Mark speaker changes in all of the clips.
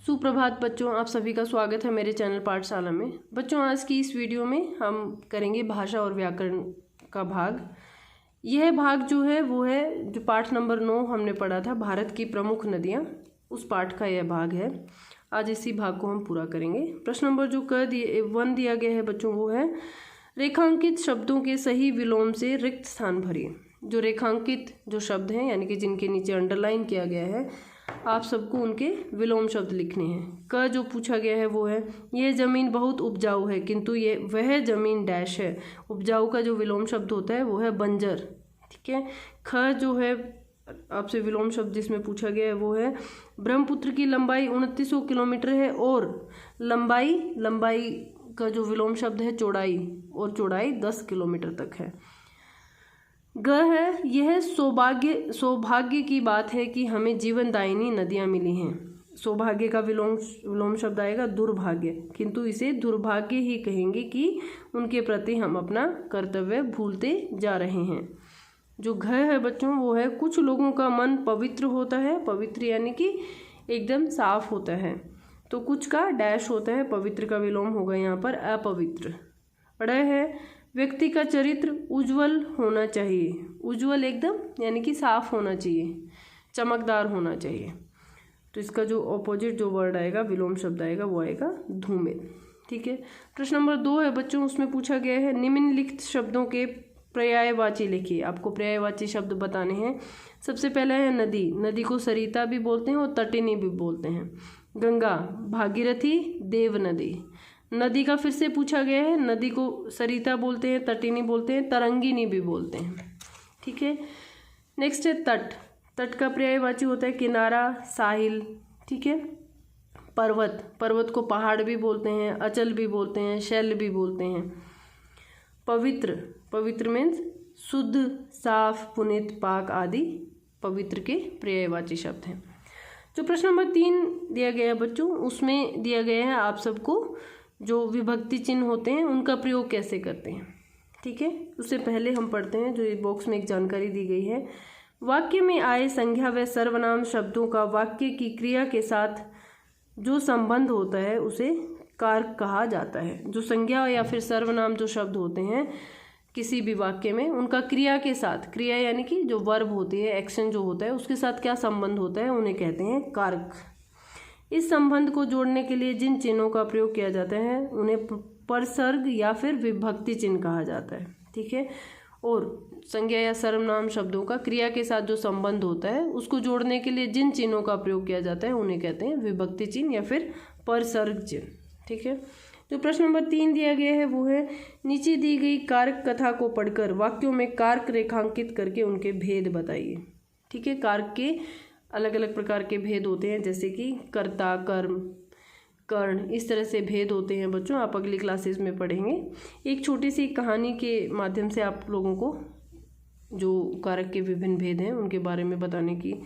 Speaker 1: सुप्रभात बच्चों, आप सभी का स्वागत है मेरे चैनल पाठशाला में। बच्चों, आज की इस वीडियो में हम करेंगे भाषा और व्याकरण का भाग। यह भाग जो है वो है जो पाठ नंबर 9 हमने पढ़ा था, भारत की प्रमुख नदियाँ, उस पाठ का यह भाग है। आज इसी भाग को हम पूरा करेंगे। प्रश्न नंबर जो 1 दिया गया है बच्चों वो है, रेखांकित शब्दों के सही विलोम से रिक्त स्थान भरिए। जो रेखांकित जो शब्द हैं यानी कि जिनके नीचे अंडरलाइन किया गया है, आप सबको उनके विलोम शब्द लिखने हैं। क जो पूछा गया है वो है, यह ज़मीन बहुत उपजाऊ है किंतु ये वह ज़मीन डैश है। उपजाऊ का जो विलोम शब्द होता है वो है बंजर। ठीक है। ख जो है आपसे विलोम शब्द जिसमें पूछा गया है वो है, ब्रह्मपुत्र की लंबाई 2900 किलोमीटर है और लंबाई का जो विलोम शब्द है चौड़ाई, और चौड़ाई 10 किलोमीटर तक है। ग है, यह सौभाग्य की बात है कि हमें जीवनदायिनी नदियाँ मिली हैं। सौभाग्य का विलोम शब्द आएगा दुर्भाग्य, किंतु इसे दुर्भाग्य ही कहेंगे कि उनके प्रति हम अपना कर्तव्य भूलते जा रहे हैं। जो घ है बच्चों वो है, कुछ लोगों का मन पवित्र होता है। पवित्र यानी कि एकदम साफ होता है, तो कुछ का डैश होता है, पवित्र का विलोम होगा यहाँ पर अपवित्र। ड़ है, व्यक्ति का चरित्र उज्जवल होना चाहिए। उज्जवल एकदम यानी कि साफ होना चाहिए, चमकदार होना चाहिए। तो इसका जो ऑपोजिट जो वर्ड आएगा, विलोम शब्द आएगा, वो आएगा धूमिल। ठीक है। प्रश्न नंबर 2 है बच्चों, उसमें पूछा गया है, निम्नलिखित शब्दों के पर्यायवाची लिखिए। आपको पर्यायवाची शब्द बताने हैं। सबसे पहला है नदी। नदी को सरिता भी बोलते हैं और तटिनी भी बोलते हैं। गंगा, भागीरथी, देव नदी। नदी का फिर से पूछा गया है, नदी को सरिता बोलते हैं, तटिनी बोलते हैं, तरंगिनी भी बोलते हैं। ठीक है। नेक्स्ट है तट। तट का पर्यायवाची होता है किनारा, साहिल। ठीक है। पर्वत को पहाड़ भी बोलते हैं, अचल भी बोलते हैं, शैल भी बोलते हैं। पवित्र मीन्स शुद्ध, साफ, पुनीत, पाक आदि पवित्र के पर्यायवाची शब्द हैं। जो प्रश्न नंबर 3 दिया गया है बच्चों, उसमें दिया गया है आप सबको जो विभक्ति चिन्ह होते हैं उनका प्रयोग कैसे करते हैं। ठीक है। उससे पहले हम पढ़ते हैं जो इस बॉक्स में एक जानकारी दी गई है। वाक्य में आए संज्ञा व सर्वनाम शब्दों का वाक्य की क्रिया के साथ जो संबंध होता है उसे कारक कहा जाता है। जो संज्ञा या फिर सर्वनाम जो शब्द होते हैं किसी भी वाक्य में, उनका क्रिया के साथ, क्रिया यानी कि जो वर्ब होती है, एक्शन जो होता है, उसके साथ क्या संबंध होता है उन्हें कहते हैं कारक। इस संबंध को जोड़ने के लिए जिन चिन्हों का प्रयोग किया जाता है उन्हें परसर्ग या फिर विभक्ति चिन्ह कहा जाता है। ठीक है। और संज्ञा या सर्वनाम शब्दों का क्रिया के साथ जो संबंध होता है उसको जोड़ने के लिए जिन चिन्हों का प्रयोग किया जाता है उन्हें कहते हैं विभक्ति चिन्ह या फिर परसर्ग चिन्ह। ठीक है। जो प्रश्न नंबर 3 दिया गया है वो है, नीचे दी गई कारक कथा को पढ़कर वाक्यों में कारक रेखांकित करके उनके भेद बताइए। ठीक है। कारक के अलग अलग प्रकार के भेद होते हैं, जैसे कि कर्ता, कर्म, कर्ण, इस तरह से भेद होते हैं बच्चों। आप अगली क्लासेस में पढ़ेंगे। एक छोटी सी कहानी के माध्यम से आप लोगों को जो कारक के विभिन्न भेद हैं उनके बारे में बताने की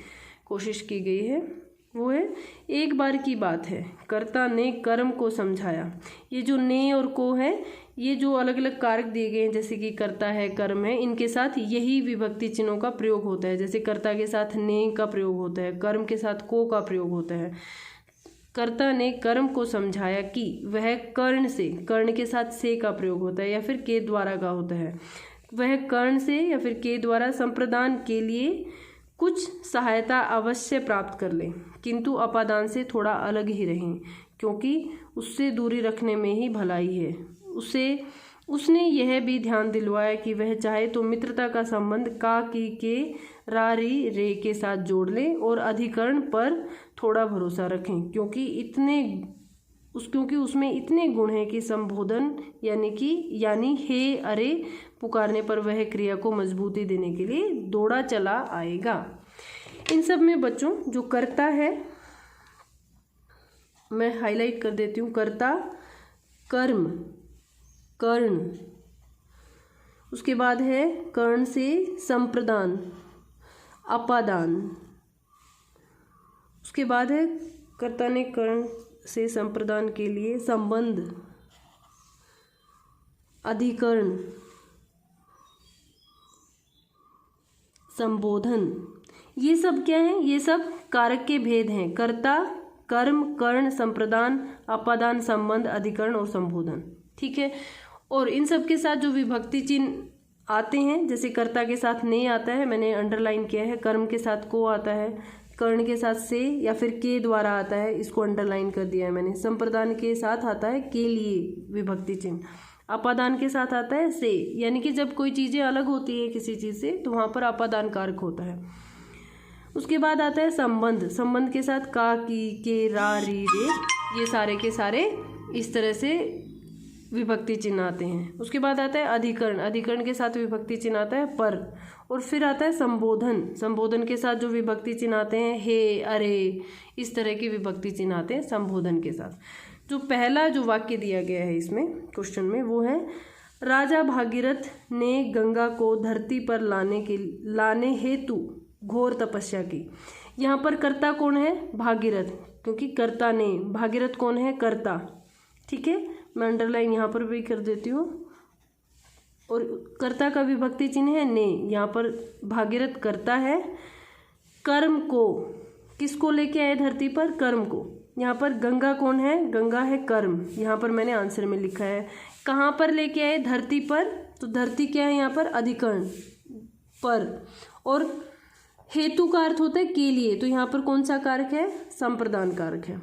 Speaker 1: कोशिश की गई है। वो है, एक बार की बात है, कर्ता ने कर्म को समझाया। ये जो ने और को है, ये जो अलग अलग कारक दिए गए हैं जैसे कि कर्ता है, कर्म है, इनके साथ यही विभक्ति चिन्हों का प्रयोग होता है। जैसे कर्ता के साथ ने का प्रयोग होता है, कर्म के साथ को का प्रयोग होता है। कर्ता ने कर्म को समझाया कि वह कर्ण से, कर्ण के साथ से का प्रयोग होता है या फिर के द्वारा का होता है। वह कर्ण से या फिर के द्वारा संप्रदान के लिए कुछ सहायता अवश्य प्राप्त कर ले, किंतु अपादान से थोड़ा अलग ही रहें, क्योंकि उससे दूरी रखने में ही भलाई है। उसने यह भी ध्यान दिलवाया कि वह चाहे तो मित्रता का संबंध का, की, के, रा, री, रे के साथ जोड़ ले और अधिकरण पर थोड़ा भरोसा रखें, क्योंकि उसमें इतने गुण हैं कि संबोधन यानी हे, अरे पुकारने पर वह क्रिया को मजबूती देने के लिए दौड़ा चला आएगा। इन सब में बच्चों जो कर्ता है मैं हाईलाइट कर देती हूँ। कर्ता, कर्म, कर्ण, उसके बाद है कर्ण से संप्रदान, अपादान, उसके बाद है कर्ता ने कर्ण से संप्रदान के लिए संबंध, अधिकरण, संबोधन। ये सब क्या है? ये सब कारक के भेद हैं। कर्ता, कर्म, कर्ण, संप्रदान, अपादान, संबंध, अधिकरण और संबोधन। ठीक है, और इन सब के साथ जो विभक्ति चिन्ह आते हैं, जैसे कर्ता के साथ ने आता है, मैंने अंडरलाइन किया है, कर्म के साथ को आता है, कर्ण के साथ से या फिर के द्वारा आता है, इसको अंडरलाइन कर दिया है मैंने। संप्रदान के साथ आता है के लिए विभक्ति चिन्ह, अपादान के साथ आता है से, यानी कि जब कोई चीज़ें अलग होती है किसी चीज़ से तो वहाँ पर अपादान कारक होता है। उसके बाद आता है संबंध, संबंध के साथ का, की, के, रा, री, रे, ये सारे के सारे इस तरह से विभक्ति चिन्ह आते हैं। उसके बाद आता है अधिकरण, अधिकरण के साथ विभक्ति चिन्ह आता है पर, और फिर आता है संबोधन, संबोधन के साथ जो विभक्ति चिन्ह आते हैं हे, अरे, इस तरह के विभक्ति चिन्ह आते हैं संबोधन के साथ। जो पहला जो वाक्य दिया गया है इसमें क्वेश्चन में वो है, राजा भागीरथ ने गंगा को धरती पर लाने हेतु घोर तपस्या की। यहाँ पर कर्ता कौन है? भागीरथ, क्योंकि कर्ता ने, भागीरथ कौन है? कर्ता। ठीक है, मैं अंडरलाइन यहाँ पर भी कर देती हूँ। और कर्ता का विभक्ति चिन्ह है ने, यहाँ पर भागीरथ कर्ता है। कर्म को, किसको लेके आए धरती पर? कर्म को। यहाँ पर गंगा कौन है? गंगा है कर्म, यहाँ पर मैंने आंसर में लिखा है। कहाँ पर लेके आए? धरती पर, तो धरती क्या है यहाँ पर? अधिकरण पर। और हेतु का अर्थ होता है के लिए, तो यहाँ पर कौन सा कारक है? संप्रदान कारक है।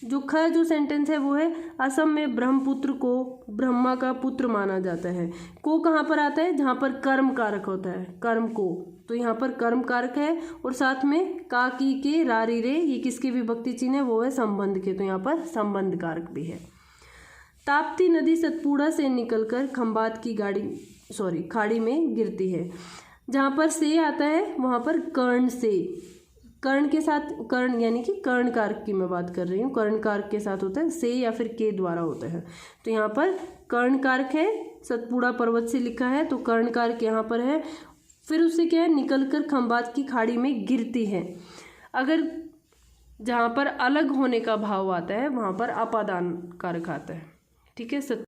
Speaker 1: जो सेंटेंस है वो है, असम में ब्रह्मपुत्र को ब्रह्मा का पुत्र माना जाता है। को कहाँ पर आता है? जहाँ पर कर्म कारक होता है, कर्म को, तो यहाँ पर कर्म कारक है। और साथ में का, की, के, रा, री, रे, ये किसके विभक्ति चिन्ह है? वो है संबंध के, तो यहाँ पर संबंध कारक भी है। ताप्ती नदी सतपुड़ा से निकलकर खंबात की खाड़ी में गिरती है। जहाँ पर से आता है वहाँ पर कर्ण से, कर्ण के साथ, कर्ण यानी कि कर्ण कारक की मैं बात कर रही हूँ, कर्ण कारक के साथ होता है से या फिर के द्वारा होता है। तो यहाँ पर कर्ण कारक है, सतपुड़ा पर्वत से लिखा है तो कर्ण कारक यहाँ पर है। फिर उससे क्या है? निकलकर खंबात की खाड़ी में गिरती है। अगर जहाँ पर अलग होने का भाव आता है वहाँ पर अपादान कारक आता है। ठीक है,